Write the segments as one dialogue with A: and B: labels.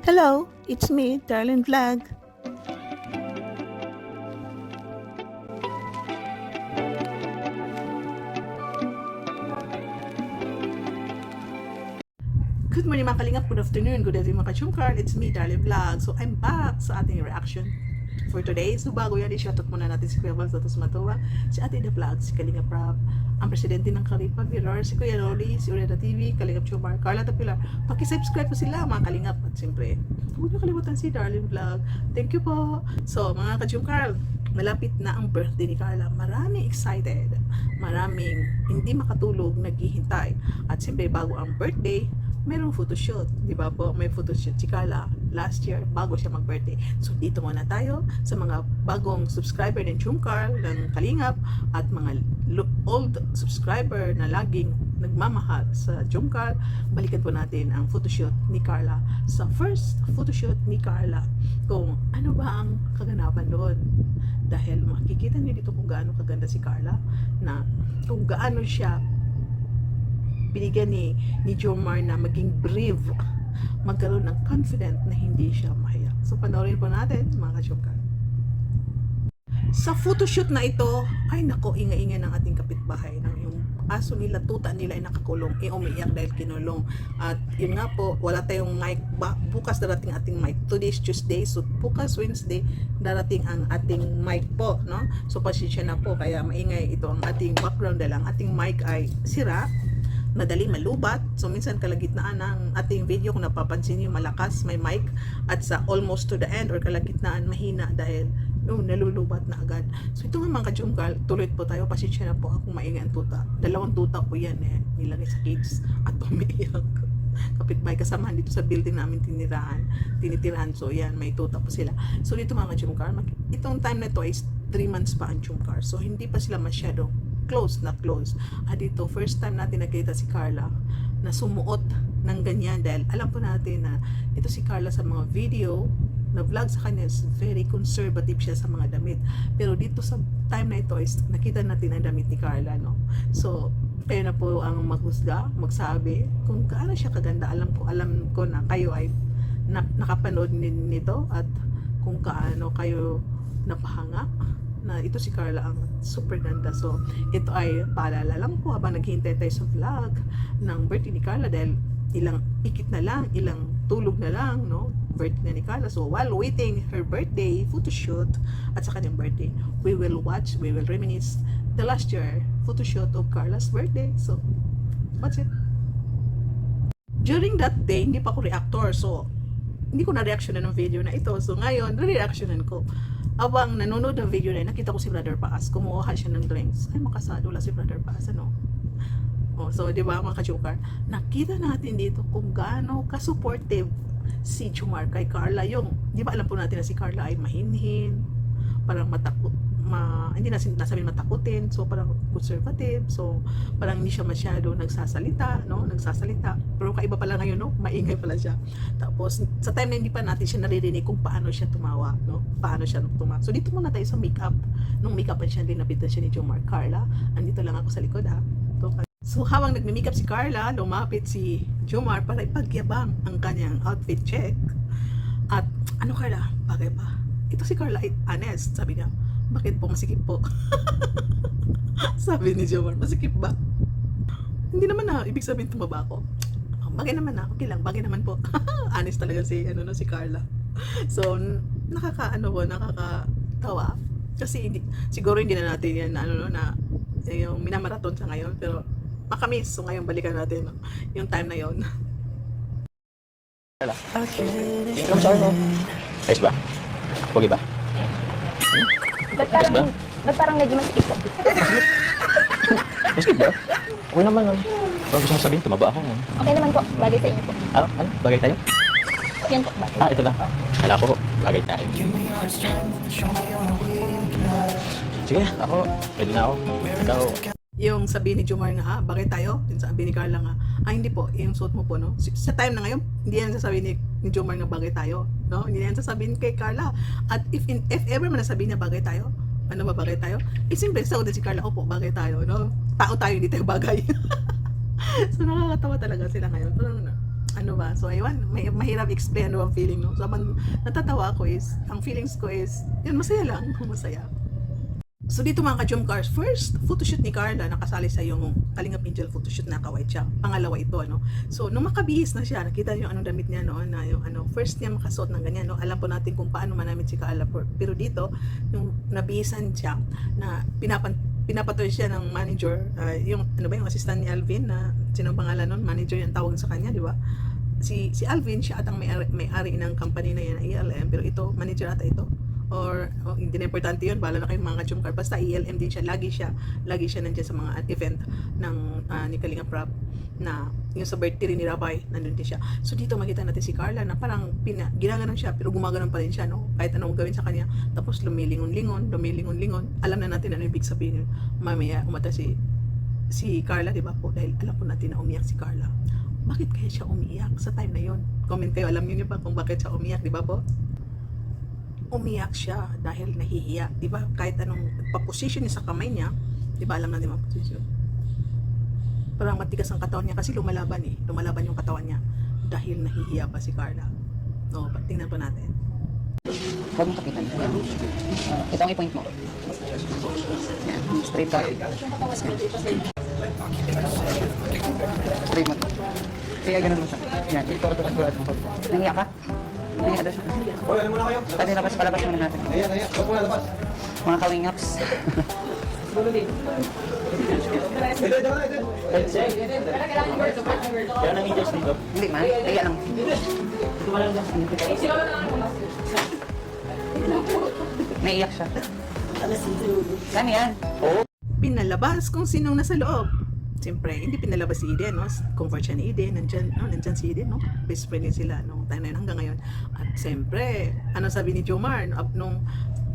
A: Hello, it's me, Darlene Vlog. Good morning mga kalingap, good afternoon, good evening mga kachungkar. It's me, Darlene Vlog. So I'm back sa ating reaction for today. So bago yan, i-shoutout muna natin si Kuya Val Santos Matuwa, si Ate The Vlog, si Kalingap Rap, ang presidente ng Kalipa Virar, si Kuya Rolly, si Ureda TV, Kalingap Chumar, Carla Tapilar. Paki-subscribe po sila mga kalingap. At siyempre, huwag niyo kalimutan si Darlene Vlog. Thank you po. So mga kachungkar, malapit na ang birthday ni Carla. Maraming excited. Maraming hindi makatulog, naghihintay. At siyempre, bago ang birthday, merong photoshoot, di ba po? May photoshoot si Carla last year bago siya mag-birthday. So dito muna tayo sa mga bagong subscriber ng Chumcar, ng Kalingap, at mga old subscriber na laging nagmamahal sa Chumcar. Balikan po natin ang photoshoot ni Carla. Sa first photoshoot ni Carla, kung ano ba ang kaganapan doon. Dahil makikita niyo dito kung gaano kaganda si Carla, na kung gaano siya binigyan ni Jomar na maging brave, magkaroon ng confident na hindi siya mahiya. So panoorin po natin mga kachungkar. Sa photoshoot na ito, ay nako, ingay-ingay ng ating kapitbahay, ng yung aso nila, tuta nila ay nakakulong, umiiyak dahil kinulong. At yun nga po, wala tayong mic, bukas darating ating mic. Today is Tuesday, so bukas Wednesday darating ang ating mic po, no? So pasensya na po, kaya maingay ito ang ating background dahil ang ating mic ay sira, madali malubat. So minsan kalagitnaan ng ating video, kung napapansin niyo, malakas may mic, at sa almost to the end or kalagitnaan mahina dahil nalulubat na agad. So ito nga mga kachungkal, tuloy po tayo, pasensya na po akong maingay ang tuta. Dalawang tuta po yan nilagay sa cage at umiiyak. Kapitbahay, kasamahan dito sa building namin tinitirahan. So yan, may tuta po sila. So dito mga kachungkal, itong time na to is 3 months pa ang Chumcar. So hindi pa sila masyado close. At dito, first time natin nakita si Carla na sumuot ng ganyan, dahil alam po natin na ito si Carla sa mga video na vlog sa kanya is very conservative siya sa mga damit. Pero dito sa time na ito is nakita natin ang damit ni Carla, no? So kayo na po ang maghusga, magsabi kung gaano siya kaganda. Alam ko na kayo ay nakapanood nito, at kung kaano kayo napahanga na ito si Carla ang super ganda. So ito ay paalala lang po habang naghihintay tayo sa vlog ng birthday ni Carla, dahil ilang ikit na lang, ilang tulog na lang, no? Birthday na ni Carla. So while waiting her birthday photoshoot at sa kanyang birthday, we will reminisce the last year photoshoot of Carla's birthday. So that's it. During that day, hindi pa ako reactor, so hindi ko na-reactionan ng video na ito. So ngayon, re-reactionan ko. Habang nanonood ng video na, nakita ko si Brother Paas, kumuha siya ng drinks. Ay, makasado lang si Brother Paas, ano? Oh, so, di ba mga kachukar, nakita natin dito kung gaano ka-supportive si Jomar kay Carla. Yung, di ba alam po natin na si Carla ay mahinhin, parang matakot, hindi nasabi matakutin, so parang conservative, so parang hindi siya masyado nagsasalita, pero kaiba pala ngayon, no? Maingay pala siya. Tapos sa time na hindi pa natin siya naririnig kung paano siya tumawa, no? Paano siya tumawa. So dito muna tayo sa makeup. Nung makeupan siya, dinapitan siya ni Jomar. Carla, andito lang ako sa likod, ha? So habang nagmi-makeup si Carla, lumapit si Jomar para ipagyabang ang kanyang outfit check. At ano, Carla, bagay pa? Ito si Carla ay honest, sabi niya. Bakit po masikip po? Sabi ni Jomar, masikip ba? Hindi naman na, ibig sabihin tumaba ako. Bagay naman na, okay lang, bagay naman po. Honest talaga si Carla. So, nakakatawa. Kasi siguro hindi na natin yan na yung minamaraton sa ngayon, pero makamis. So ngayon balikan natin yung time na yon.
B: Ano masabi mo? Ayos ba? Pogi ba?
C: Ba't parang medyo masikip po?
B: Masikip ba? Okay naman. Parang gusto mo sabihin, tumaba ako.
C: Okay naman po, bagay sa inyo po.
B: Ano? Bagay tayo?
C: Yan po, bagay.
B: Ito lang. Kala ko, bagay tayo. Sige, ako. Pwede na ako. Ikaw.
A: Yung sabi ni Jomar nga, bagay tayo? Yung sabi ni Carla nga, hindi po, yung suot mo po, no? Sa time na ngayon, hindi yan sasabihin ni Jomar nga bagay tayo, no? Hindi yan sasabihin kay Carla. At if ever man nasabihin niya bagay tayo, ano ba bagay tayo? Siyempre, sa din si Carla, opo, bagay tayo, no? Tao tayo, hindi tayo bagay. So nakakatawa talaga sila ngayon. Parang Ano ba? So, ayun, mahirap explain ano ang feeling, no? So, habang natatawa ako is, ang feelings ko is, yun, masaya lang, masaya. So, dito mga ka-Jom Cars, first photoshoot ni Carla, nakasali sa yung Kalingap Angel photoshoot na kawait siya. Pangalawa ito, ano? So, nung makabihis na siya, nakita niyo anong damit niya noon, na yung ano, first niya makasuot ng ganyan, no? Alam po natin kung paano manamit si Carla, pero dito, nung nabihisan siya, na pinapatoy siya ng manager, yung ano ba yung assistant ni Alvin na sino pangalan nun, manager yung tawag sa kanya, di ba? Si Alvin siya at ang may-ari ng company na yan, ELM, pero ito manager ata ito, or hindi na importante yun, bala na kayong mga ka-Jom Cars, basta ELM din siya, lagi siya nandiyan sa mga event ng ni Kalinga Prab, na yung sa birthday ni Rabay, nandun din siya. So dito makita natin si Carla na parang ginaganon siya, pero gumaganon pa rin siya, no? Kahit anong gawin sa kanya, tapos lumilingon-lingon, alam na natin ano ibig sabihin yun. Mamaya umata si Carla, di ba po, dahil alam po natin na umiyak si Carla. Bakit kaya siya umiyak sa time na yon? Comment kayo, alam niyo ba kung bakit siya umiyak, di ba po? Umiyak siya dahil nahihiya, di ba? Kahit anong pa-position niya sa kamay niya, di ba alam natin ma-position? Parang matigas ang katawan niya kasi lumalaban yung katawan niya dahil nahihiya pa si Carla. No, tingnan po natin.
B: Huwag mong kapitan. Ito ang i-point mo. Yan, straight ka. Straight mo. Kaya ganun mo siya. Yan, ito ang sulat mo. Nangiyak ka? Nangiyak daw siya.
D: Hoy, ano muna kayo?
B: Pwede labas, palabas muna natin.
D: Ayan. Huwag muna labas.
B: Mga kalingaps.
D: Kaya nang i-just dito.
B: Hindi man, kaya lang. Naiyak siya. Saan yan?
A: Pinalabas kung sinong nasa loob. Siyempre, hindi pinalabas si Eden, no? Comfort siya ni Eden, nandyan si Eden, no? Best friend din sila, no? Tayo na yun hanggang ngayon. At siyempre, ano sabi ni Jomar, no? Nung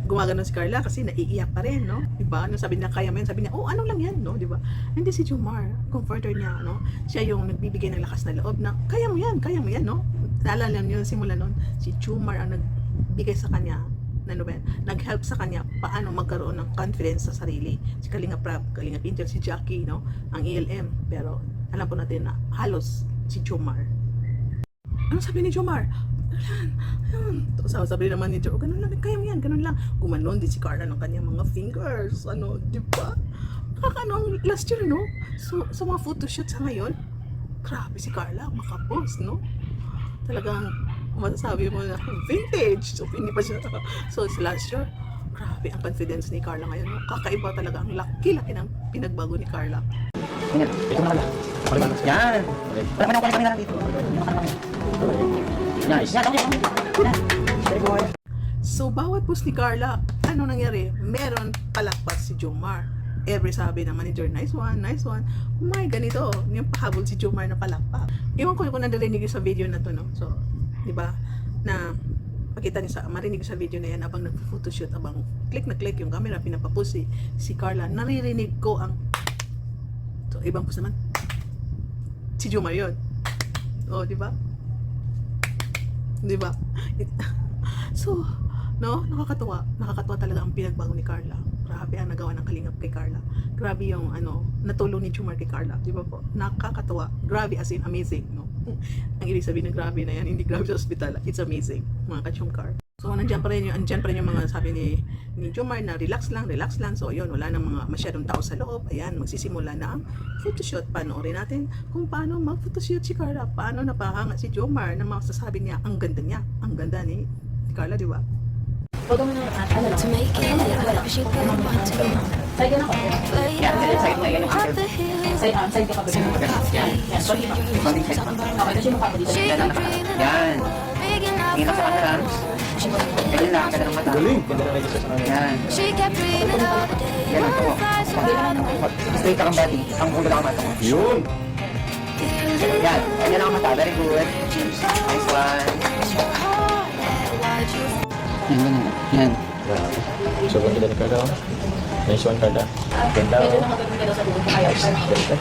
A: gumagano si Carla kasi naiiyak pa rin, no? Diba? Nung sabi niya, kaya mo yan, sabi niya, oh, ano lang yan, no? Diba? Hindi si Jomar, comforter niya, no? Siya yung nagbibigay ng lakas na loob na, kaya mo yan, no? Naalala niyo, simula nun, si Jomar ang nagbigay sa kanya, nag-help sa kanya paano magkaroon ng confidence sa sarili. Si Kalinga Prab, Kalinga Angel, si Jackie, no? Ang ELM. Pero alam po natin na halos si Jomar. Ano sabi ni Jomar? Ayun. Sabi naman ni Jomar, ganun lang, kaya mo yan, ganun lang. Gumanon din si Carla ng kanyang mga fingers. Ano, di ba? Nakakano, last year, no? So, sa mga photoshoot sa ngayon, grabe si Carla, makapost, no? Talagang masasabi mo na vintage. So, hindi pa siya. So, last year, grabe ang confidence ni Carla ngayon. Kakaiba talaga. Ang laki-laki ng pinagbago ni Carla.
B: Yan. Ito na lang. Yan. Wala man ako kami lang dito. Nice. Yan.
A: So, bawat post ni Carla, ano nangyari? Meron palakpak si Jomar. Every sabi ng manager, nice one. May ganito. Yung pahabol si Jomar na palakpak. Iwan ko kung nandalinig sa video na to, no? So, di ba, na makita niyo marinig sa video na yan abang nag-photoshoot, abang click na click yung camera, pinapapost si Carla, naririnig ko ang ibang post naman si Jomar yun. Oh, di ba? So, no, nakakatuwa talaga ang pinagbago ni Carla. Grabe ang nagawa ng Kalingap kay Carla. Grabe yung natulong ni Jomar kay Carla, di ba po? Nakakatuwa. Grabe as in amazing, no? Ang ibig sabihin ng grabe na yan, hindi grabe sa ospital. It's amazing, mga ka-Jom Cars. So, andyan pa rin yung mga sabi ni Jomar na relax lang. So, yun, wala nang mga masyadong tao sa loob. Ayan, magsisimula na ang photoshoot. Panoorin natin kung paano mag-photoshoot si Carla. Paano napahanga si Jomar na masasabi niya, ang ganda ni Carla, di ba?
E: To make it look she could want to
B: Yan. Side mo. Yan yung
E: the hills
C: Side ka pa ba?
B: Yan. Sorry pa.
C: Okay, kasi mukha ko dito.
E: she
B: Yan.
E: could dream it
B: Yan.
E: all big enough
B: Tingin ka sa
E: for
B: camera. Ganun lang. Ganun ang mata.
D: Galing. Ganda na register sa kanila.
B: Yan.
E: she kept dreaming all the day
B: Yan.
E: one
B: Ito.
E: flies by
B: Straight ka ang body. Ang ulo lang ang mata mo.
D: Yun.
B: Yan. Yan ang mata. Very good. Nice one. Yan. Yan.
D: Grabe. So, ganda ni Carla. Nice one, Carla. Ganda.
C: Medyo nakatulong ka daw sa dulo.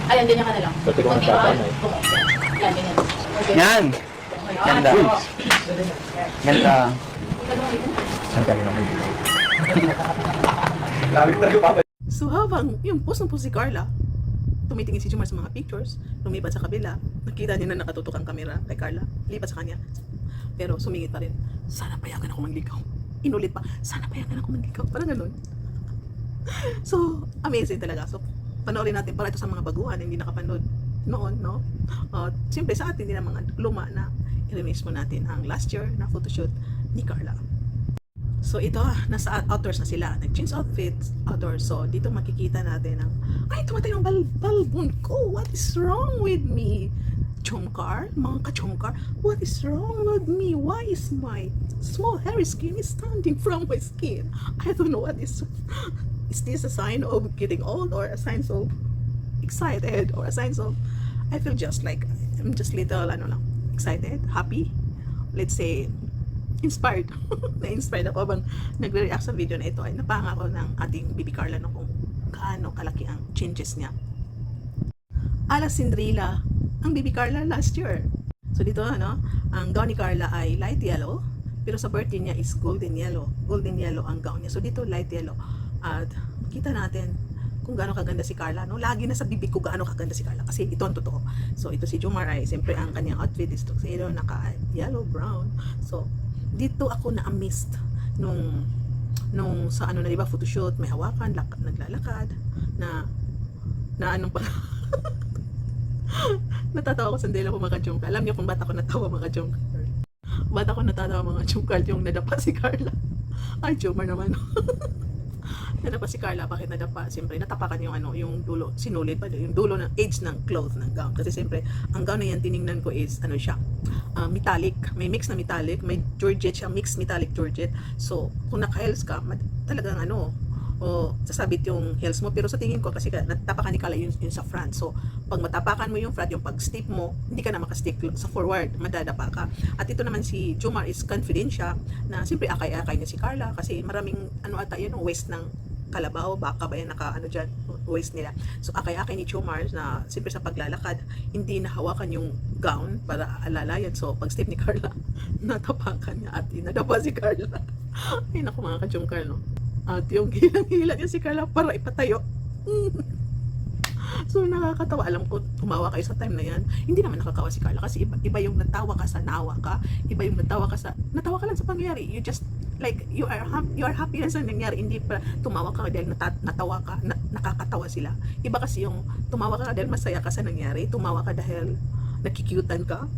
C: Ayan, ganyan ka na lang.
D: Pati ko ang tatay.
C: Yan, ganyan. Okay.
B: Yan. Ganda. Ganda.
D: Ang kami naman dito. Grabe talaga, Papa.
A: So habang yung post si Carla, tumitingin si Jomar sa mga pictures, lumipat sa kabila, nakita niya na nakatutok ang camera kay Carla, lipat sa kanya. Pero sumingit pa rin, sana payagan ako manligaw. Inulit pa, sana payagan ako manligaw. Parang ganun. So, amazing talaga. So, panoorin natin para ito sa mga baguhan, hindi nakapanood noon, no? Siyempre sa atin din ang mga luma na i-remiss mo natin ang last year na photoshoot ni Carla. So ito, nasa outdoors na sila. Nag-change outfits outdoors. So dito makikita natin ang, ay, tumatay ang balbon ko. What is wrong with me? Chomcar, mga ka-chomcar, what is wrong with me? Why is my small hairy skin is standing from my skin? I don't know what is this a sign of getting old or a sign of excited or a sign of, I feel just like, I'm just little, excited, happy, let's say, inspired. Na-inspired ako bang nagre-react sa video na ito ay napahanga ako ng ating Bibi Carla no, kung gaano kalaki ang changes niya. Ala Cinderella ang Bibi Carla last year. So dito ang gown ni Carla ay light yellow, pero sa birthday niya is golden yellow. Golden yellow ang gown niya. So dito light yellow. At kita natin kung gaano kaganda si Carla, no? Lagi na sa bibig ko gaano kaganda si Carla kasi ito ang totoo. So ito si Jomar ay siyempre ang kanyang outfit is tuxedo, naka yellow brown. So dito ako na-amazed nung sa na diba photoshoot, may hawakan, naglalakad na anong pa natatawa ko sandali ako mga ka-jomcar. Alam niyo kung ba't ako natawa mga ka-jomcar? Ba't ako natatawa mga ka-jomcar yung nadapa si Carla? Ay, Jomar naman. Nadapa si Carla, bakit nadapa? Siyempre, natapakan yung dulo, sinulid pa yung dulo ng edge ng cloth ng gown. Kasi siyempre, ang gown na yan, tiningnan ko is, siya, metallic. May mix na metallic, may georgette siya, mixed metallic georgette. So, kung naka-heels ka, talagang sasabit yung heels mo. Pero sa tingin ko, kasi natapakan ni Carla yun sa front. So, pag matapakan mo yung front, yung pag-stick mo, hindi ka na makastick sa forward, madadapa ka. At ito naman si Jomar is confident siya na siyempre akay-akay niya si Carla kasi maraming waist ng kalabaw, baka ba yan dyan, waist nila. So akay-akay ni Jomar na siyempre sa paglalakad, hindi nahawakan yung gown para alalayan. So pag step ni Carla, natapakan niya at nadapa si Carla. Ay naku mga ka-Jomcar, no? At yung hilang-hila niya si Carla para ipatayo. So nakakatawa. Alam ko, tumawa kayo sa time na yan. Hindi naman nakakawa si Carla kasi iba yung natawa ka sa nawa ka. Iba yung natawa ka lang sa pangyayari. You just, like, you are happy na sa nangyari. Hindi pa tumawa ka dahil natawa ka, nakakatawa sila. Iba kasi yung tumawa ka dahil masaya ka sa nangyari. Tumawa ka dahil nakikyutan ka.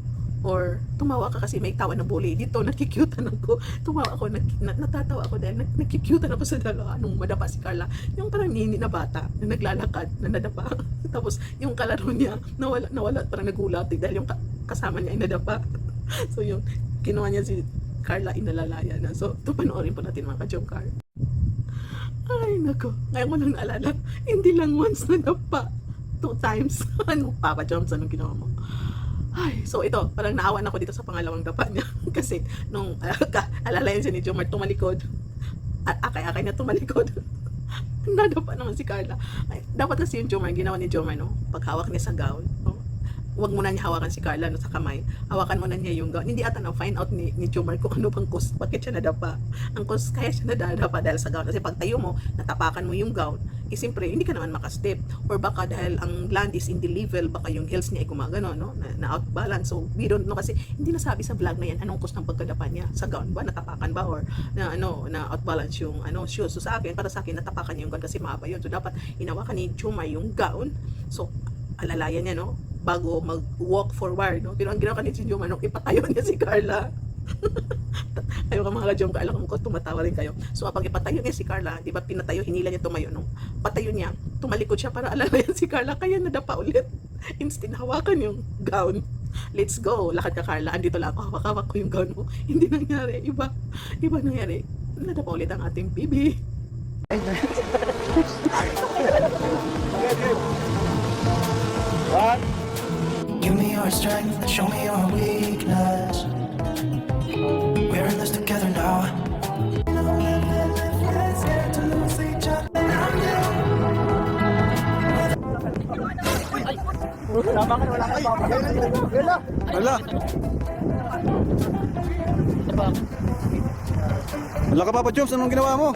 A: Or tumawa ka kasi may tawa na bully. Dito nakikyutan ako. Tumawa ako, natatawa ako dahil nakikyutan ako sa dalawa nung madapa si Carla. Yung parang nini na bata na naglalakad, na nadapa. Tapos yung kalaro niya nawala parang nagulat dahil yung kasama niya ay nadapa. So yung kinuha niya si Carla, inalalaya na. So ito panoorin po natin mga ka-Jomcar. Ay nako, ngayon ko lang naalala, hindi lang once nadapa, 2 times. Ano Papa Joms, anong ginawa mo? Ay, so ito, parang naawan ako dito sa pangalawang dapa niya. Kasi nung alalayan siya ni Jomar, tumalikod. Akay-akay na tumalikod. Nadapa naman si Carla. Ay, dapat kasi yung Jomar, ginawa ni Jomar, no? Paghawak niya sa gown, no? Huwag mo na niya hawakan si Carla sa kamay. Hawakan mo na niya yung gown. Hindi ata na-find out ni Jomar kung ano bang cause. Bakit siya nadapa? Ang cause, kaya siya nadapa dahil sa gown. Kasi pag tayo mo, natapakan mo yung gown, siyempre, hindi ka naman makastep. Or baka dahil ang land is in the level, baka yung heels niya ay gumagano, no? Na outbalance. So, we don't know kasi hindi nasabi sa vlog na yan anong cause ng pagkadapa niya sa gown ba? Natapakan ba? Or na outbalance yung shoes. So, sa akin, para sa akin, natapakan niya yung gown kasi mahaba yun. So, dapat inawakan ni Jomar yung gown. So, alalayan niya, no? Bago mag-walk forward, no? Pero ang ginawa ni Jomar, no? Ipatayo niya si Carla. Ayaw ka mga ka-Jomcar, alam ko tumatawa rin kayo. So pag ipatayo niya si Carla, di ba pinatayo, hinila niya tumayo, no? Patayo niya, tumalikod siya para alalayan si Carla, kaya nadapa ulit. Instead, hawakan yung gown. Let's go, lakad ka Carla, andito lang ako, hawak ko yung gown mo. Hindi nangyari, iba nangyari. Nadapa ulit ang ating bibi.
F: Give me your strength, show me your weakness. We're in this together now. Let's get to lose each other.
B: Wala ka Papa Joms, anong ginawa mo?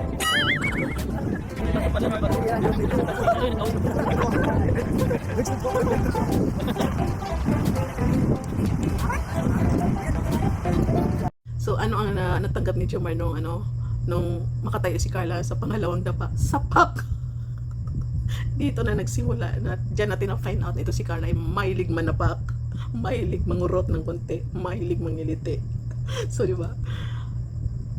A: So ano ang natanggap ni Jomar nung makatayo si Carla sa pangalawang dapa? Sapak! Dito na nagsimula na dyan natin na-find out na ito si Carla ay mahilig manapak, mahilig mangurot ng konti, mahilig mangiliti. So di ba?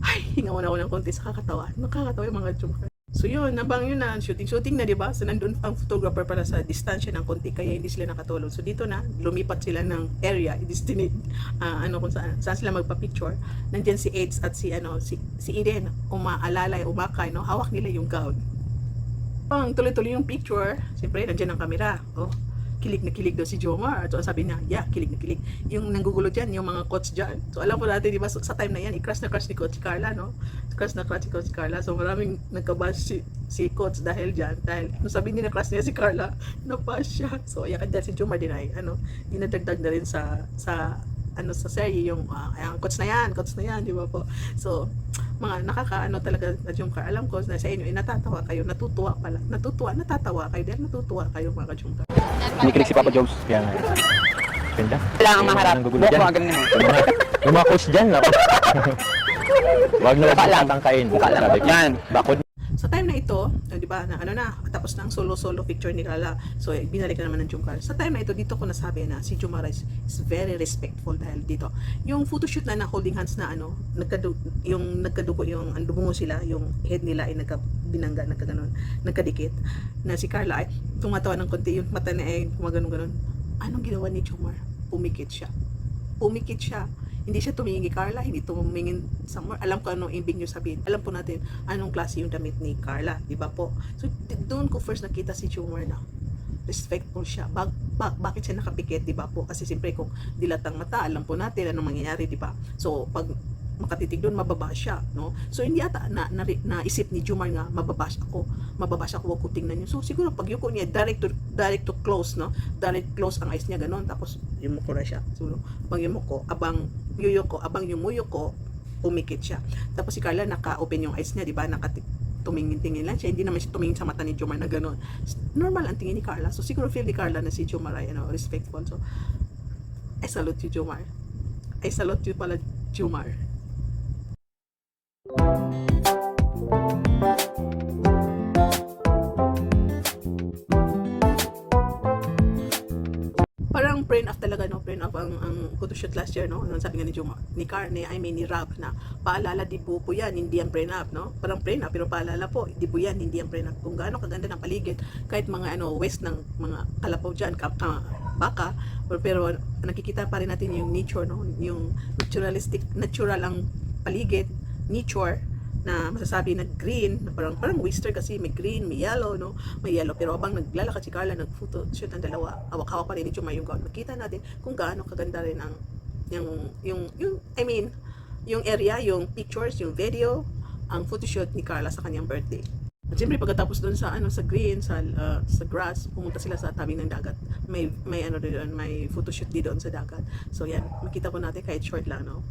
A: Ay, hinga mo na ako ng konti sa kakatawa. Nakakatawa yung mga Jomar. So yun, nabang yun na, shooting na, di ba? So nandun ang photographer para sa distansya ng konti, kaya hindi sila nakatulog. So dito na, lumipat sila ng area, destinate, kung saan sila magpa-picture. Nandiyan si AIDS at si Eden, umaalalay, umakay, no? Hawak nila yung gown. Pang tuloy-tuloy yung picture, siyempre, nandiyan ang camera. Oh, kilig na kilig daw si Jomar. So sabi niya, yeah, kilig na kilig. Yung nanggugulo dyan, yung mga coach dyan. So alam po natin, di ba, sa time na yan, i-crush na crush ni Coach Carla, no? Crush na crush si Coach Carla. So maraming nagkabash si Coach dahil dyan. Dahil nung sabi niya na crush niya si Carla, nabash siya. So ayan, dyan si Jomar din ay, dinadagdag na rin sa serye yung coach na yan, di ba po? So mga talaga na Jomar. Alam ko na sa inyo ay natatawa kayo, natatawa kayo dahil natutuwa kayo mga Jomar.
B: Kinikilig si Papa Jobs.
D: Kaya nga. Ganda.
B: Kailangan maharap.
D: Nanggugulo
B: Buhok
D: dyan.
B: mga ganun mo.
D: Yung mga coach dyan, ako. Huwag na
B: Mukha lang.
D: tatangkain.
B: Mukha lang.
D: Sabi ko,
B: Yan.
D: bakod.
A: Sa time na ito, di ba, tapos na ang solo picture ni Carla. So, binalik na naman ng Jomar. Sa time na ito, dito ko nasabi na si Jomar is very respectful dahil dito. Yung photoshoot na holding hands na nagkadugo, yung dumungo sila, yung head nila ay nagkabinangga, nagkadikit. Na si Carla ay tumatawa ng konti, yung mata niya ay gumaganon-ganon. Anong ginawa ni Jomar? Pumikit siya. Hindi siya tumingin kay Carla, hindi tumingin somewhere. Alam ko anong ibig niyo sabihin. Alam po natin anong klase yung damit ni Carla, di ba po? So, doon ko first nakita si Jomar na respectful siya. Bakit siya nakapikit, di ba po? Kasi siyempre kung dilatang mata, alam po natin anong mangyayari, di ba? So, pag makatitig doon, mababa siya, no? So, hindi ata naisip ni Jomar nga, mababash ako, huwag ko tingnan niyo. So, siguro pag yuko niya, direct to close, no? Direct close ang eyes niya, ganon. Tapos, yumuko na siya. So, pag yumuko, abang yumuyo ko, umikit siya. Tapos, si Carla, naka-open yung eyes niya, di ba? Tumingin-tingin lang siya. Hindi naman siya tumingin sa mata ni Jomar na ganon. Normal ang tingin ni Carla. So, siguro feel ni Carla na si Jomar ay, respectful. So, I salute you, Jomar. I salute you pala, Jomar. Parang prenup talaga, no? Prenup ang photoshoot last year, no? Sabi nga ni Jomar, ni Rab na paalala, di po yan, hindi yan prenup, no? Parang prenup, pero paalala po, di po yan, hindi yan prenup. Kung gaano kaganda ng paligid, kahit mga west ng mga kalapaw dyan, baka, pero nakikita pa rin natin yung nature, no? Yung natural ang paligid, nature, na masasabi na green, na parang western kasi may green, may yellow, no? May yellow, pero habang naglalakad si Carla, nag-photo shoot ang dalawa, hawak-hawak pa rin ni Jomar yung gown. Makita natin kung gaano kaganda rin ang yung area, yung pictures, yung video, ang photoshoot ni Carla sa kanyang birthday. At siyempre pagkatapos doon sa green, sa grass, pumunta sila sa tabi ng dagat. May photoshoot din doon sa dagat. So yan, makita po natin kahit short lang, no?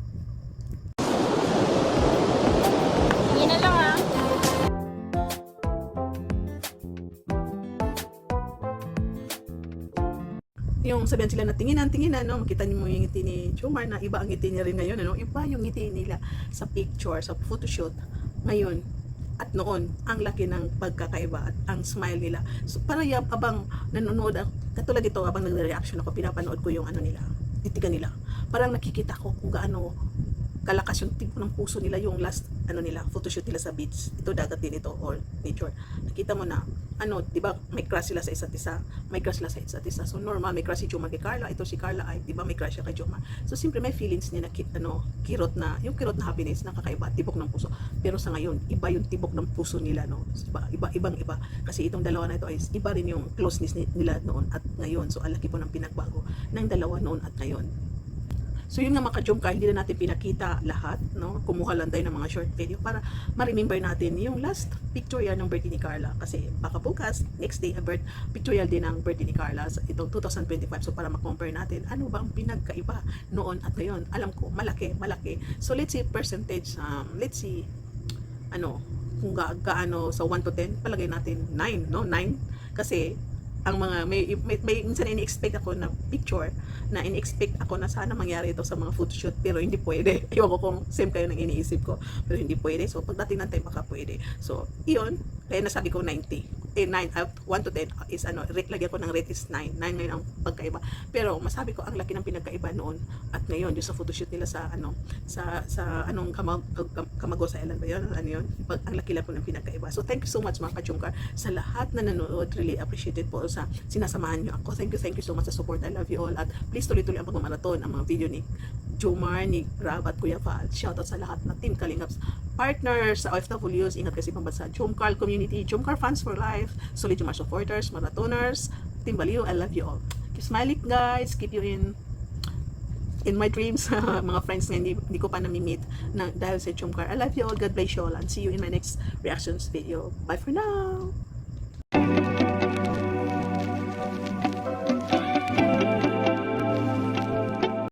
C: Yun na lang ah.
A: Yung sabihan sila na tinginan, no? Makita niyo mo yung ngiti ni Jomar na iba ang ngiti niya rin ngayon, ano? Iba yung ngiti nila sa picture, sa photoshoot ngayon at noon. Ang laki ng pagkakaiba at ang smile nila. So parang abang nanonood ako, katulad ito, abang nagre-reaction ako, pinapanood ko yung nila, titigan nila. Parang nakikita ko kung gaano kalakas yung tipo ng puso nila, yung last photoshoot nila sa beach. Ito dagat din ito, or nature. Nakita mo na di ba, may crush sila sa isa't isa. So normal, may crush si Jomar kay Carla. Ito si Carla ay, di ba, may crush siya kay Jomar. So siyempre may feelings niya na kirot na happiness, nakakaiba, tibok ng puso. Pero sa ngayon, iba yung tibok ng puso nila, no? Ibang iba. Kasi itong dalawa na ito ay iba rin yung closeness nila noon at ngayon. So ang laki po ng pinagbago ng dalawa noon at ngayon. So yun nga mga ka-Jomcar, hindi na natin pinakita lahat, no? Kumuha lang tayo ng mga short video para ma-remember natin yung last pictorial ng birthday ni Carla. Kasi baka bukas, next day, pictorial din ang birthday ni Carla sa itong 2025. So para ma-compare natin, ano bang pinagkaiba noon at ngayon? Alam ko, malaki. So let's see percentage, let's see, kung gaano sa 1 to 10, palagay natin 9, no? 9. Kasi ang mga may minsan ini-expect ako na picture na ini-expect ako na sana mangyari ito sa mga photoshoot, pero hindi pwede. Ewan ko kung same kayo ng iniisip ko, pero hindi pwede. So pagdating ng time baka pwede. So iyon, kaya nasabi ko 90. 1 to 10 is lagyan ko ng rate is 9 ngayon ang pagkaiba, pero masabi ko ang laki ng pinagkaiba noon at ngayon yung sa photoshoot nila sa anong Camagosa Island ba yun, ang laki lang po ng pinagkaiba. So thank you so much mga kachungkar sa lahat na nanonood, really appreciate it po sa sinasamahan nyo ako. Thank you so much sa support. I love you all, at please tuloy-tuloy ang pagmamarathon ang mga video ni Jomar, ni Grab at Kuya Val. Shoutout sa lahat ng Team Kalingaps partners sa OFWs. Ingat kasi pang bansa. Jomcar community, Jomcar fans for life, solid Jomar supporters, marathoners, Team Baliw, I love you all. Keep smiling guys, keep you in my dreams. Mga friends na hindi ko pa nami-meet na dahil sa Jomcar. I love you all, God bless you all, and see you in my next reactions video. Bye for now.